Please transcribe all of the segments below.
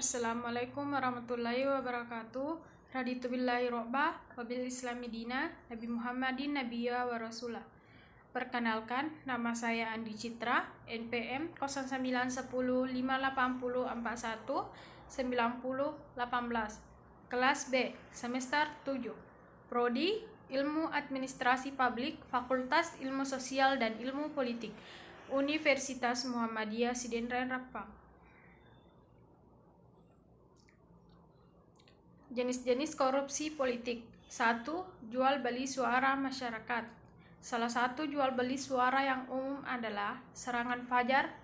Assalamualaikum warahmatullahi wabarakatuh. Raditu billahi robba wabil islami dina Nabi Muhammadin nabiyya wa rasulah. Perkenalkan, nama saya Andi Citra, NPM 099150419018, kelas B, semester 7, Prodi Ilmu Administrasi Publik, Fakultas Ilmu Sosial dan Ilmu Politik, Universitas Muhammadiyah Sidenren Rapang. Jenis-jenis korupsi politik. 1. Jual beli suara masyarakat. Salah satu jual beli suara yang umum adalah serangan fajar.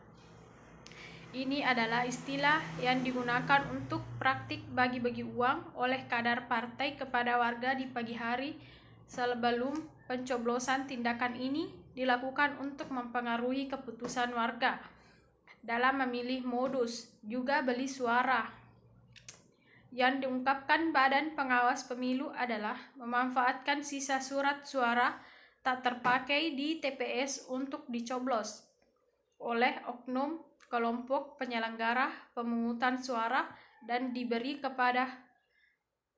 Ini adalah istilah yang digunakan untuk praktik bagi-bagi uang oleh kadar partai kepada warga di pagi hari sebelum pencoblosan. Tindakan ini dilakukan untuk mempengaruhi keputusan warga dalam memilih modus juga beli suara. Yang diungkapkan Badan Pengawas Pemilu adalah memanfaatkan sisa surat suara tak terpakai di TPS untuk dicoblos oleh oknum kelompok penyelenggara pemungutan suara dan diberi kepada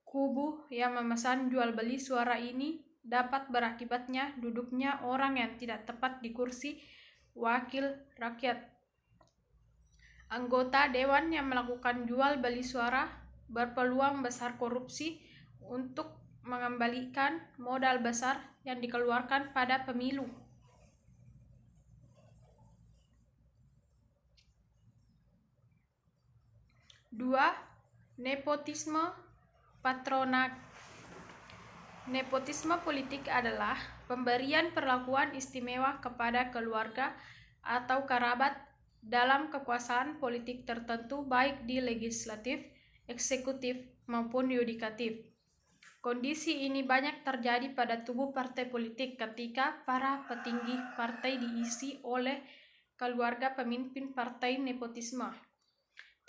kubu yang memesan jual beli suara. Ini dapat berakibatnya duduknya orang yang tidak tepat di kursi wakil rakyat. Anggota dewan yang melakukan jual beli suara berpeluang besar korupsi untuk mengembalikan modal besar yang dikeluarkan pada pemilu. 2. Nepotisme patronat. Nepotisme politik adalah pemberian perlakuan istimewa kepada keluarga atau kerabat dalam kekuasaan politik tertentu, baik di legislatif, eksekutif maupun yudikatif. Kondisi ini banyak terjadi pada tubuh partai politik ketika para petinggi partai diisi oleh keluarga pemimpin partai. Nepotisme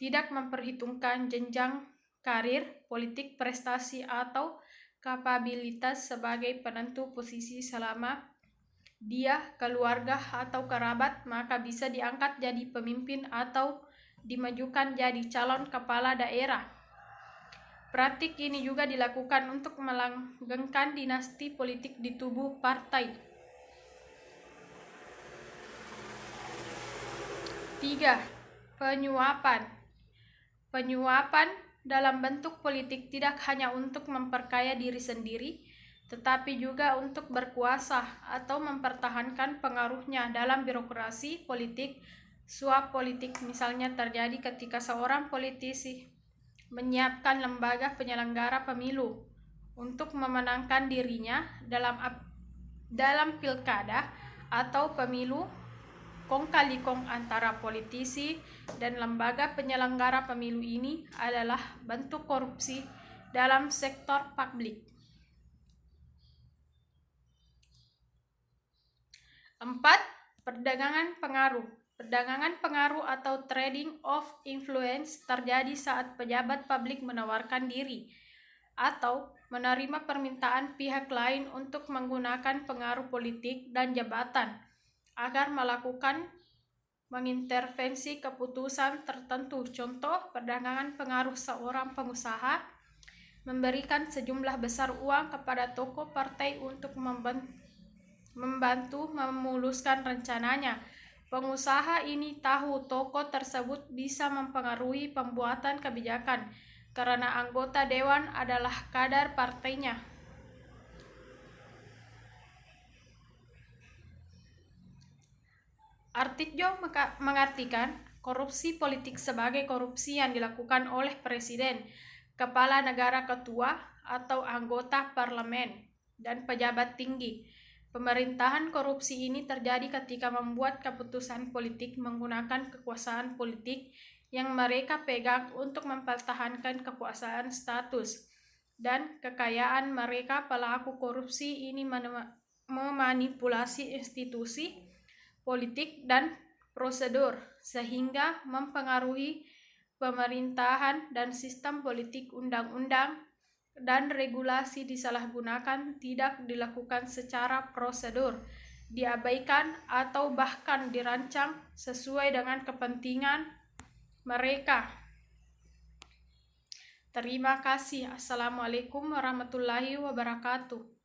tidak memperhitungkan jenjang karir politik, prestasi atau kapabilitas sebagai penentu posisi. Selama dia keluarga atau kerabat, maka bisa diangkat jadi pemimpin atau dimajukan jadi calon kepala daerah. Praktik ini juga dilakukan untuk melanggengkan dinasti politik di tubuh partai. 3. Penyuapan. Penyuapan dalam bentuk politik tidak hanya untuk memperkaya diri sendiri, tetapi juga untuk berkuasa atau mempertahankan pengaruhnya dalam birokrasi politik. Suap politik misalnya terjadi ketika seorang politisi menyiapkan lembaga penyelenggara pemilu untuk memenangkan dirinya dalam pilkada atau pemilu. Kong kali kong antara politisi dan lembaga penyelenggara pemilu ini adalah bentuk korupsi dalam sektor publik. 4. Perdagangan pengaruh. Perdagangan pengaruh atau trading of influence terjadi saat pejabat publik menawarkan diri atau menerima permintaan pihak lain untuk menggunakan pengaruh politik dan jabatan agar mengintervensi keputusan tertentu. Contoh perdagangan pengaruh: seorang pengusaha memberikan sejumlah besar uang kepada tokoh partai untuk membantu memuluskan rencananya. Pengusaha ini tahu tokoh tersebut bisa mempengaruhi pembuatan kebijakan karena anggota dewan adalah kader partainya. Artidjo mengartikan korupsi politik sebagai korupsi yang dilakukan oleh presiden, kepala negara, ketua atau anggota parlemen, dan pejabat tinggi pemerintahan. Korupsi ini terjadi ketika membuat keputusan politik menggunakan kekuasaan politik yang mereka pegang untuk mempertahankan kekuasaan, status, dan kekayaan mereka. Pelaku korupsi ini memanipulasi institusi politik dan prosedur sehingga mempengaruhi pemerintahan dan sistem politik. Undang-undang dan regulasi disalahgunakan, tidak dilakukan secara prosedur, diabaikan atau bahkan dirancang sesuai dengan kepentingan mereka. Terima kasih. Assalamualaikum warahmatullahi wabarakatuh.